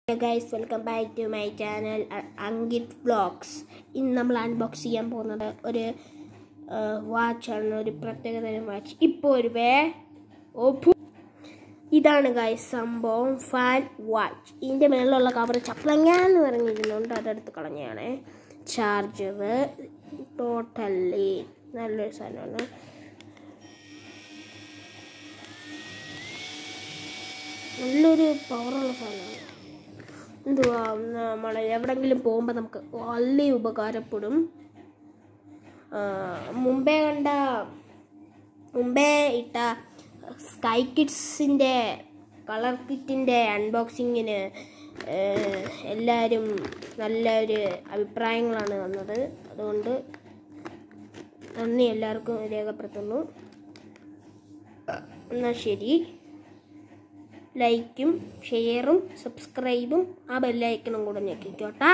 Hey guys, welcome back to my channel Angit Vlogs. ഇന്ന് നമ്മൾ unbox ചെയ്യാൻ പോകുന്നത് ഒരു വാച്ചാണ്, ഒരു പ്രത്യേകതരം വാച്ച്. ഇപ്പോൾ ഇതാണ് ഗൈസ് സംഭവം, ഫാൻ വാച്ച്. ഇതിൻ്റെ മേളിലുള്ള കവർ ചപ്പളങ്ങാന്ന് പറഞ്ഞിരുന്നുണ്ട്, അതെടുത്ത് കളഞ്ഞാണ്. ചാർജർ ടോട്ടലി നല്ലൊരു സാധനമാണ്. നല്ലൊരു പവറുള്ള സാധനമാണ്. എന്തുവാ, നമ്മൾ എവിടെങ്കിലും പോകുമ്പോൾ നമുക്ക് വളരെ ഉപകാരപ്പെടും. മുമ്പേ ഇട്ട സ്കൈ കിഡ്സിൻ്റെ കളർ കിറ്റിൻ്റെ അൺബോക്സിങ്ങിന് എല്ലാവരും നല്ലൊരു അഭിപ്രായങ്ങളാണ് വന്നത്. അതുകൊണ്ട് നന്ദി എല്ലാവർക്കും രേഖപ്പെടുത്തുന്നു. എന്നാൽ ശരി, ലൈക്കും ഷെയറും സബ്സ്ക്രൈബും ആ ബെല്ലൈക്കണും കൂടെ ഞെക്കിക്കോട്ടെ.